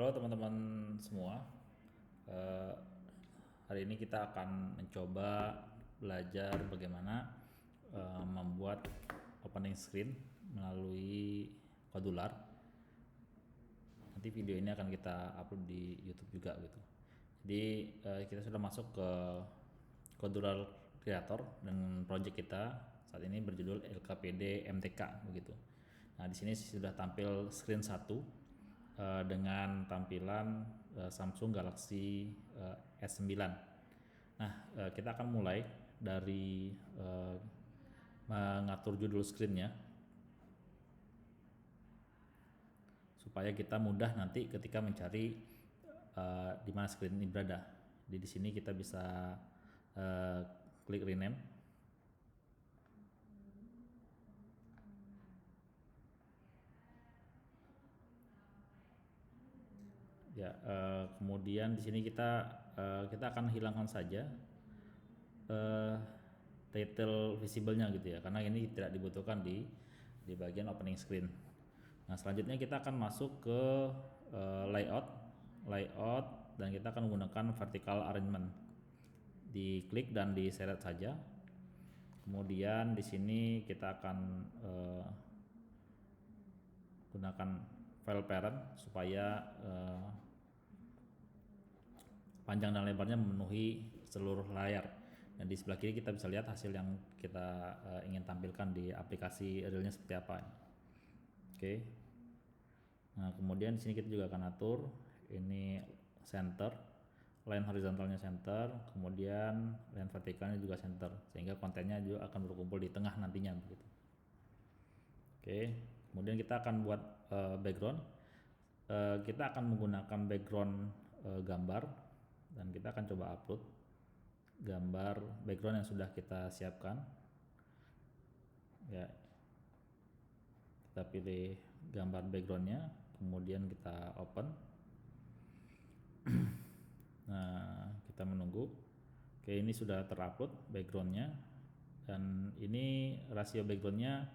Halo teman-teman semua. Eh, Hari ini kita akan mencoba belajar bagaimana membuat opening screen melalui Kodular. Nanti video ini akan kita upload di YouTube juga gitu. Jadi kita sudah masuk ke Kodular Creator dengan project kita saat ini berjudul LKPD MTK begitu. Nah, di sini sudah tampil screen 1 dengan tampilan Samsung Galaxy S9. Nah, kita akan mulai dari mengatur judul screennya supaya kita mudah nanti ketika mencari di mana screen ini berada. Di sini kita bisa klik rename. Ya, kemudian di sini kita akan hilangkan saja title visible-nya gitu ya, karena ini tidak dibutuhkan di bagian opening screen. Nah, selanjutnya kita akan masuk ke layout dan kita akan menggunakan vertical arrangement. Diklik dan diseret saja. Kemudian di sini kita akan gunakan file parent supaya panjang dan lebarnya memenuhi seluruh layar. Dan di sebelah kiri kita bisa lihat hasil yang kita ingin tampilkan di aplikasi realnya seperti apa. Oke. Nah, kemudian di sini kita juga akan atur ini center, line horizontalnya center, kemudian line vertikalnya juga center, sehingga kontennya juga akan berkumpul di tengah nantinya begitu. Oke. Kemudian kita akan buat background. Kita akan menggunakan background gambar dan kita akan coba upload gambar background yang sudah kita siapkan. Ya, kita pilih gambar backgroundnya, kemudian kita open. Nah, kita menunggu. Oke, ini sudah terupload backgroundnya dan ini rasio backgroundnya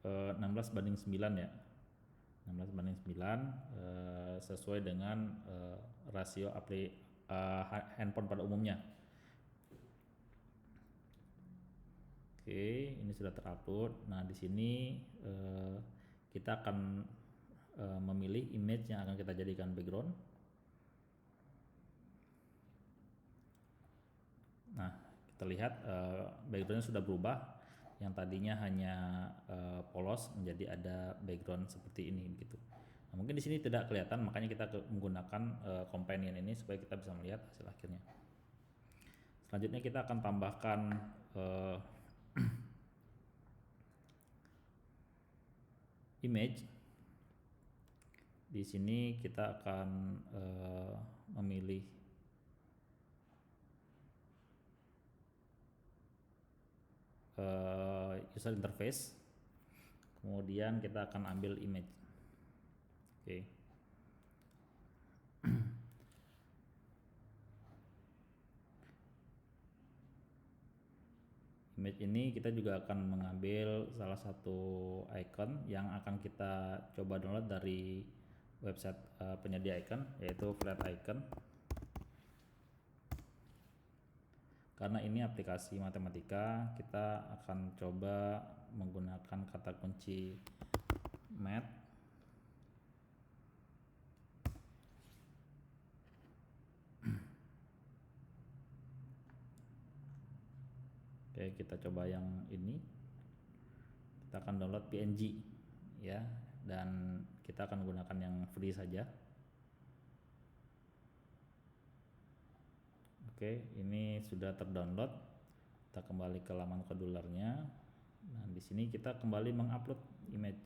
16:9 ya. 16:9 sesuai dengan rasio handphone pada umumnya. Oke, ini sudah terupload. Nah, di sini kita akan memilih image yang akan kita jadikan background. Nah, kita lihat backgroundnya sudah berubah. Yang tadinya hanya polos menjadi ada background seperti ini gitu. Nah, mungkin di sini tidak kelihatan, makanya kita menggunakan companion ini supaya kita bisa melihat hasil akhirnya. Selanjutnya kita akan tambahkan image. Di sini kita akan memilih user interface, kemudian kita akan ambil image. Oke. Image ini kita juga akan mengambil salah satu icon yang akan kita coba download dari website penyedia icon, yaitu Flat Icon. Karena ini aplikasi matematika, kita akan coba menggunakan kata kunci math. Oke, kita coba yang ini. Kita akan download PNG ya, dan kita akan menggunakan yang free saja. Oke, ini sudah terdownload. Kita kembali ke laman Kodularnya. Nah, di sini kita kembali mengupload image.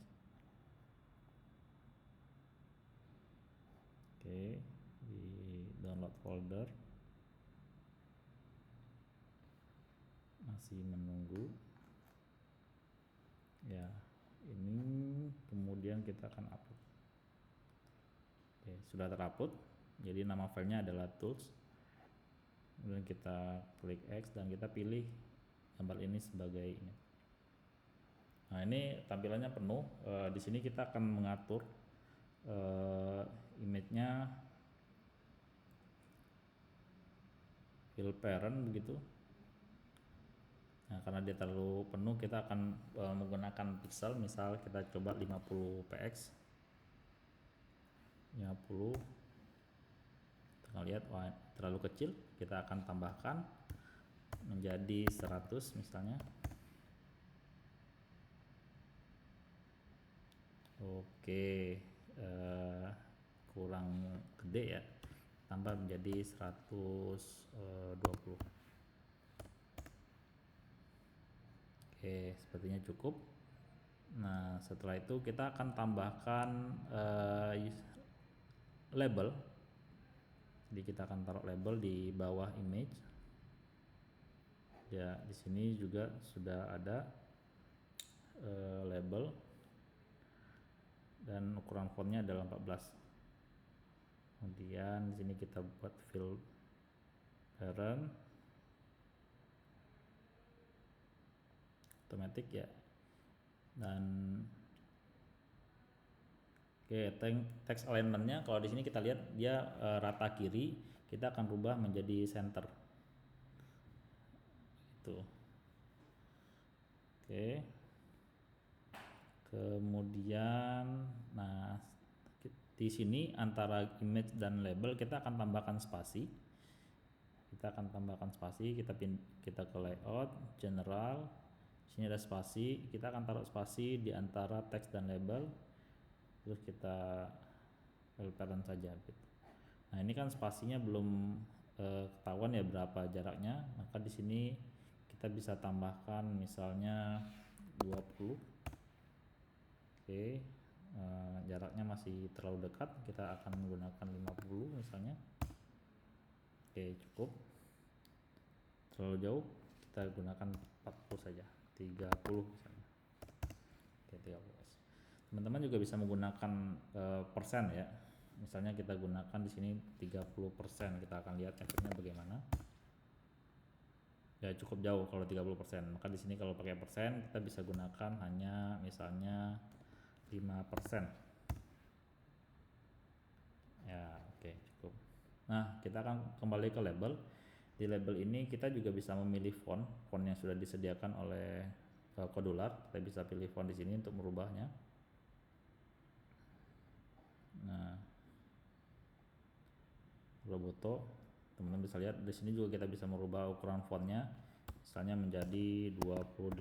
Oke, di download folder. Masih menunggu. Ya, ini kemudian kita akan upload. Oke, sudah terupload. Jadi nama filenya adalah tools. Kemudian kita klik X dan kita pilih gambar ini sebagai ini. Nah, ini tampilannya penuh. Di sini kita akan mengatur image-nya fill parent begitu. Nah, karena dia terlalu penuh, kita akan menggunakan pixel. Misal kita coba 50 px, 50. Kita lihat, wah, terlalu kecil. Kita akan tambahkan menjadi 100 misalnya. Oke, kurang gede ya, tambah menjadi 120. Oke, sepertinya cukup. Nah, setelah itu kita akan tambahkan label. Jadi kita akan taruh label di bawah image. Ya, di sini juga sudah ada label dan ukuran fontnya adalah 14. Kemudian di sini kita buat fill parent otomatis ya. Dan text alignmentnya kalau di sini kita lihat dia rata kiri, kita akan rubah menjadi center. Itu. Oke. Kemudian, nah di sini antara image dan label kita akan tambahkan spasi. Kita ke layout, general. Sini ada spasi, kita akan taruh spasi di antara teks dan label. Terus kita fill parent saja gitu. Nah, ini kan spasinya belum ketahuan ya berapa jaraknya, maka di sini kita bisa tambahkan misalnya 20. Oke, jaraknya masih terlalu dekat, kita akan menggunakan 50 misalnya. Oke, cukup. Terlalu jauh, kita gunakan 40 saja, 30 misalnya. Oke, 30. Teman-teman juga bisa menggunakan persen ya. Misalnya kita gunakan di sini 30%, kita akan lihat efeknya bagaimana. Ya, cukup jauh kalau 30%. Maka di sini kalau pakai persen kita bisa gunakan hanya misalnya 5%. Ya, oke, cukup. Nah, kita akan kembali ke label. Di label ini kita juga bisa memilih font yang sudah disediakan oleh Kodular. Kita bisa pilih font di sini untuk merubahnya. Nah, Roboto, teman-teman bisa lihat di sini juga kita bisa merubah ukuran fontnya, misalnya menjadi 28.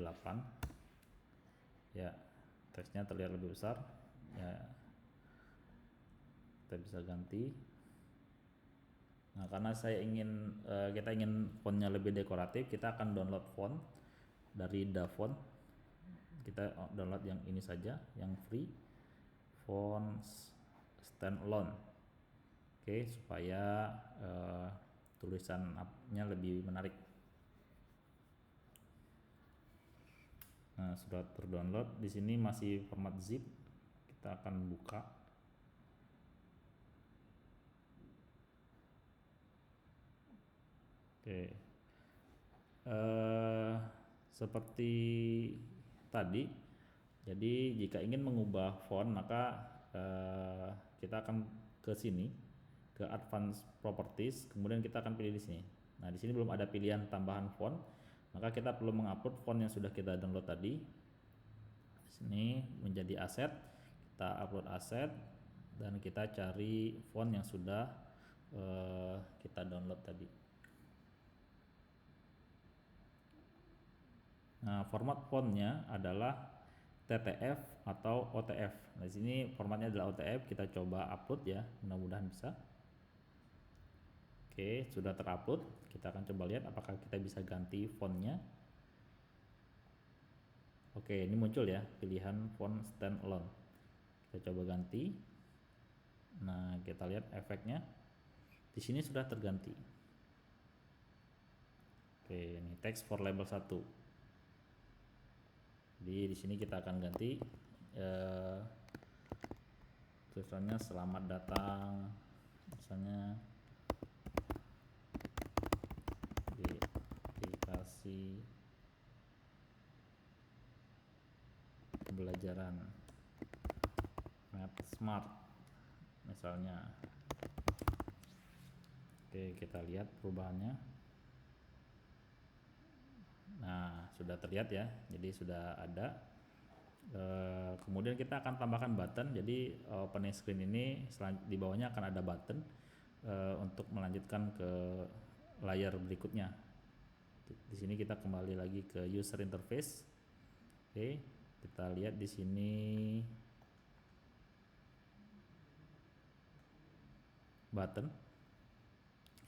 Ya, teksnya terlihat lebih besar. Ya, kita bisa ganti. Nah, karena kita ingin fontnya lebih dekoratif, kita akan download font dari DaFont. Kita download yang ini saja, yang free, font standalone. Oke, supaya tulisannya lebih menarik. Nah, sudah terdownload. Di sini masih format zip. Kita akan buka. Oke. Seperti tadi. Jadi jika ingin mengubah font, maka kita akan ke sini, ke Advanced Properties, kemudian kita akan pilih di sini. Nah, di sini belum ada pilihan tambahan font, maka kita perlu mengupload font yang sudah kita download tadi. Di sini menjadi aset, kita upload aset dan kita cari font yang sudah kita download tadi. Nah, format fontnya adalah TTF atau OTF. Nah, di sini formatnya adalah OTF. Kita coba upload ya, mudah-mudahan bisa. Oke, sudah terupload. Kita akan coba lihat apakah kita bisa ganti fontnya. Oke, ini muncul ya pilihan font standalone. Kita coba ganti. Nah, kita lihat efeknya. Di sini sudah terganti. Oke, ini text for label 1. Jadi di sini kita akan ganti tulisannya selamat datang, misalnya di aplikasi pembelajaran Math Smart. misalnya. Oke, kita lihat perubahannya. Nah, sudah terlihat ya, jadi sudah ada. Kemudian kita akan tambahkan button. Jadi opening screen ini di bawahnya akan ada button untuk melanjutkan ke layar berikutnya. Di sini kita kembali lagi ke user interface. Oke, kita lihat di sini button.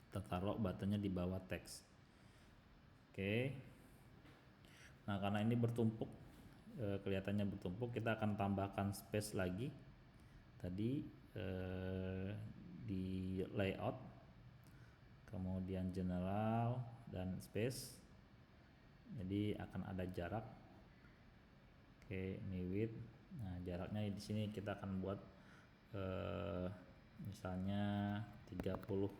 Kita taruh buttonnya di bawah teks. Oke. Nah, karena ini bertumpuk, kelihatannya bertumpuk, kita akan tambahkan space lagi. Tadi di layout, kemudian general dan space. Jadi akan ada jarak. Oke, ini width. Nah, jaraknya di sini kita akan buat misalnya 30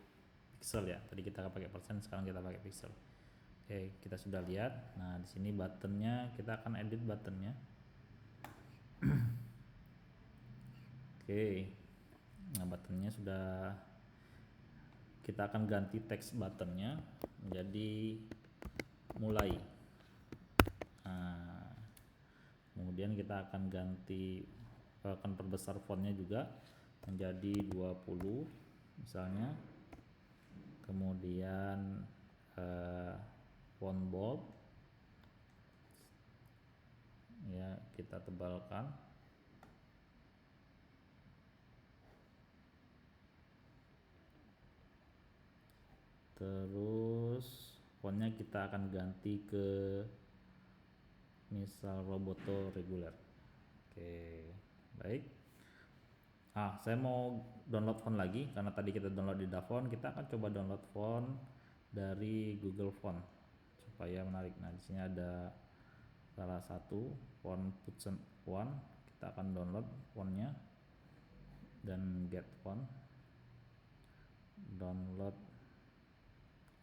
pixel ya. Tadi kita pakai persen, sekarang kita pakai pixel. Oke, kita sudah lihat. Nah, di sini buttonnya kita akan edit buttonnya. Oke, nah buttonnya sudah, kita akan ganti teks buttonnya menjadi mulai. Nah, kemudian kita akan ganti, akan perbesar fontnya juga menjadi 20 misalnya. Kemudian font bold ya, kita tebalkan. Terus fontnya kita akan ganti ke misal Roboto reguler. Oke, baik. Saya mau download font lagi karena tadi kita download di Davon. Kita akan coba download font dari Google Font supaya menarik. Nah, di sini ada salah satu font Putsen One. Kita akan download fontnya dan get font, download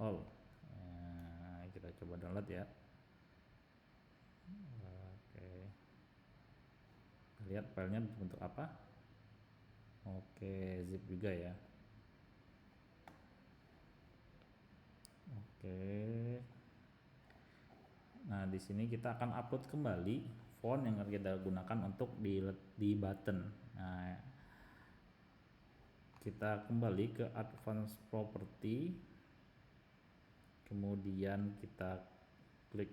all. Nah, kita coba download ya. Oke, lihat filenya berbentuk apa. Oke, zip juga ya. Oke. Nah, di sini kita akan upload kembali font yang akan kita gunakan untuk di button. Nah, kita kembali ke advanced property. Kemudian kita klik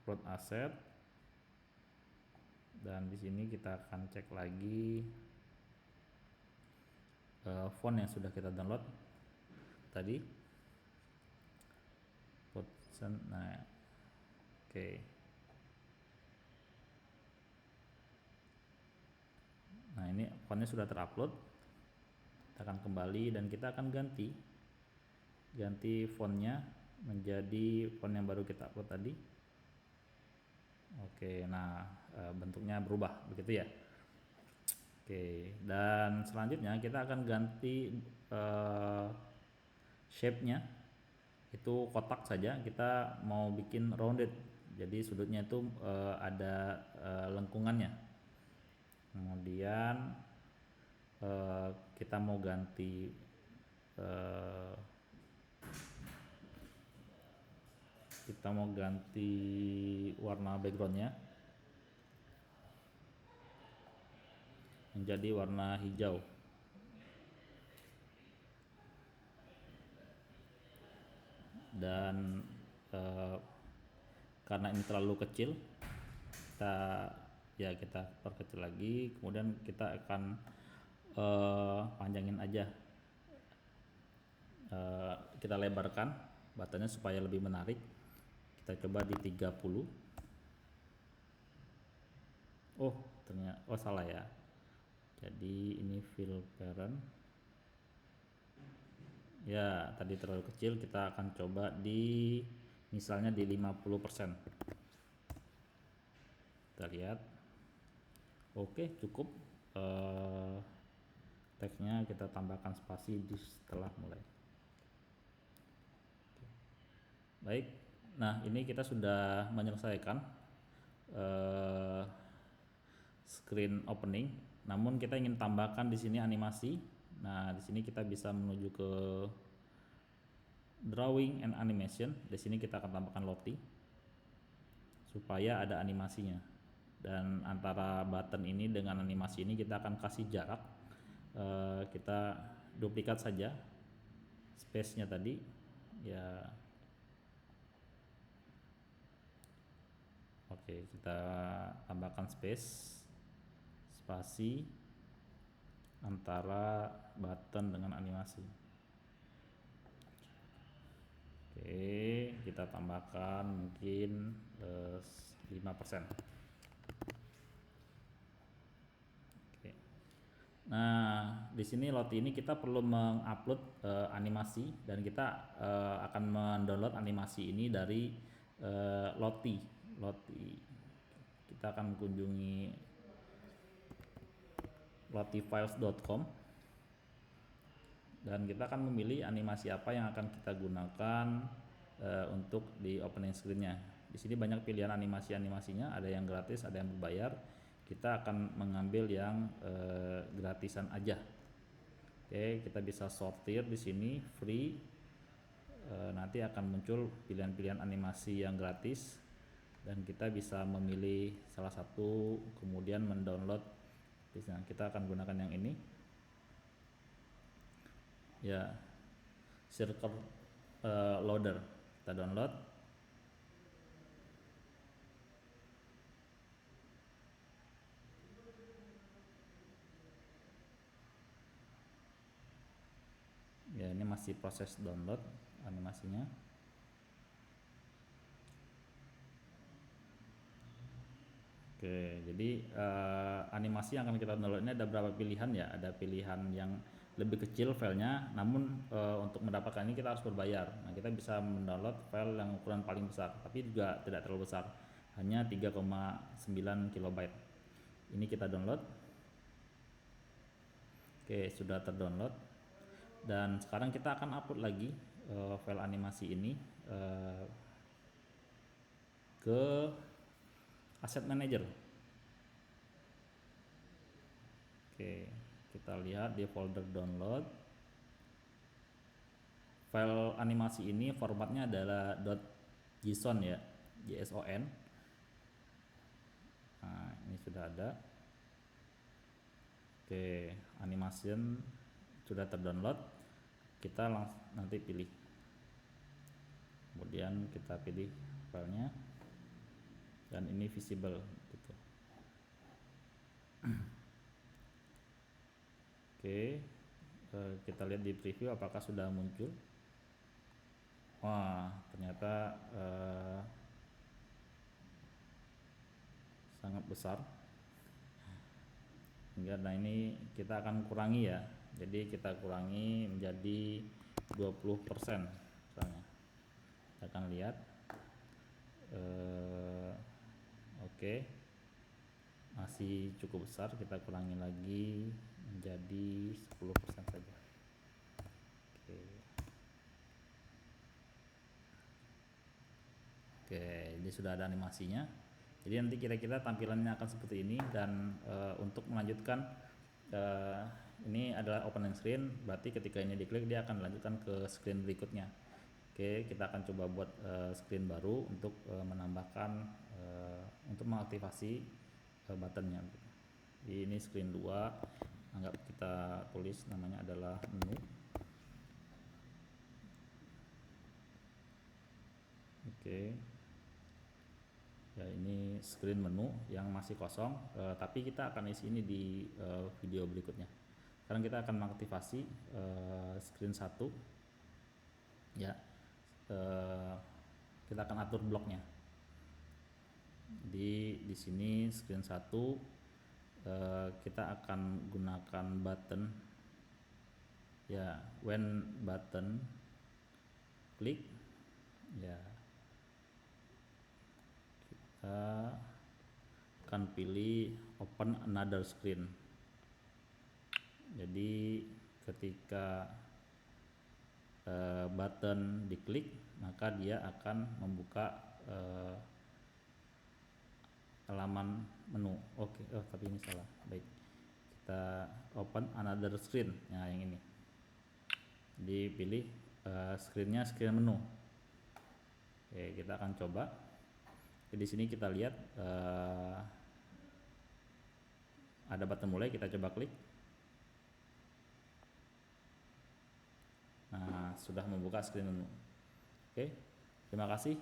upload asset. Dan di sini kita akan cek lagi font yang sudah kita download tadi. Nah, oke. Nah, ini fontnya sudah terupload. Kita akan kembali dan kita akan ganti fontnya menjadi font yang baru kita upload tadi. Oke, nah bentuknya berubah begitu ya. Oke, dan selanjutnya kita akan ganti shape-nya, itu kotak saja. Kita mau bikin rounded, jadi sudutnya itu ada lengkungannya. Kemudian kita mau ganti warna backgroundnya menjadi warna hijau. Dan karena ini terlalu kecil, kita perkecil lagi. Kemudian kita akan panjangin aja, kita lebarkan buttonnya supaya lebih menarik. Kita coba di 30. Ternyata salah ya. Jadi ini fill parent ya, tadi terlalu kecil. Kita akan coba di misalnya di 50%. Kita lihat. Oke, cukup. Teksnya kita tambahkan spasi di setelah mulai. Baik, nah ini kita sudah menyelesaikan screen opening. Namun kita ingin tambahkan di sini animasi. Nah, di sini kita bisa menuju ke drawing and animation. Di sini kita akan tambahkan Lottie supaya ada animasinya. Dan antara button ini dengan animasi ini kita akan kasih jarak. Kita duplikat saja space-nya tadi. Ya. Oke, kita tambahkan spasi antara button dengan animasi. Oke, kita tambahkan mungkin 5%. Oke. Nah, di sini Lottie ini kita perlu mengupload animasi dan kita akan mendownload animasi ini dari Lottie. Kita akan mengunjungi lottiefiles.com dan kita akan memilih animasi apa yang akan kita gunakan untuk di opening screen-nya. Di sini banyak pilihan animasinya, ada yang gratis, ada yang berbayar. Kita akan mengambil yang gratisan aja. Oke, kita bisa sortir di sini free. Nanti akan muncul pilihan-pilihan animasi yang gratis dan kita bisa memilih salah satu, kemudian mendownload. Kita akan gunakan yang ini ya, circle loader. Kita download. Ya, ini masih proses download animasinya. Oke, jadi animasi yang akan kita download ini ada beberapa pilihan ya. Ada pilihan yang lebih kecil filenya, namun untuk mendapatkan ini kita harus berbayar. Nah, kita bisa mendownload file yang ukuran paling besar, tapi juga tidak terlalu besar, hanya 3,9 KB. Ini kita download. Oke, sudah terdownload. Dan sekarang kita akan upload lagi file animasi ini ke Asset Manager. Oke, kita lihat di folder download. File animasi ini formatnya adalah .json ya, JSON. Nah, ini sudah ada. Oke, animation sudah terdownload. Kita nanti pilih. Kemudian kita pilih filenya. Dan ini visible gitu. Oke, kita lihat di preview apakah sudah muncul. Wah, ternyata sangat besar. Nah, ini kita akan kurangi ya. Jadi kita kurangi menjadi 20% misalnya. Kita akan lihat. Oke, masih cukup besar, kita kurangi lagi menjadi 10% saja. Oke, ini sudah ada animasinya. Jadi nanti kira-kira tampilannya akan seperti ini. Dan untuk melanjutkan, ini adalah opening screen, berarti ketika ini diklik dia akan melanjutkan ke screen berikutnya. Oke, kita akan coba buat screen baru untuk menambahkan untuk mengaktifasi buttonnya. Ini screen 2, anggap kita tulis namanya adalah menu. Oke, ya ini screen menu yang masih kosong, tapi kita akan isi ini di video berikutnya. Sekarang kita akan mengaktifasi screen 1 ya. Kita akan atur bloknya. Di sini screen 1 kita akan gunakan button ya, when button klik ya, kita akan pilih open another screen. Jadi ketika button diklik, maka dia akan membuka halaman menu. Oke, tapi ini salah. Baik, kita open another screen. Nah, yang ini dipilih screennya screen menu. Oke, kita akan coba. Di sini kita lihat ada button mulai, kita coba klik. Nah, sudah membuka screen menu. Oke, terima kasih.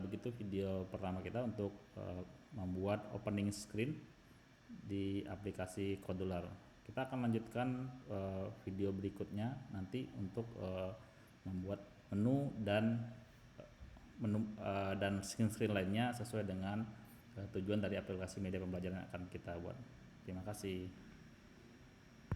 Begitu video pertama kita untuk membuat opening screen di aplikasi Kodular. Kita akan lanjutkan video berikutnya nanti untuk membuat menu dan screen lainnya sesuai dengan tujuan dari aplikasi media pembelajaran yang akan kita buat. Terima kasih.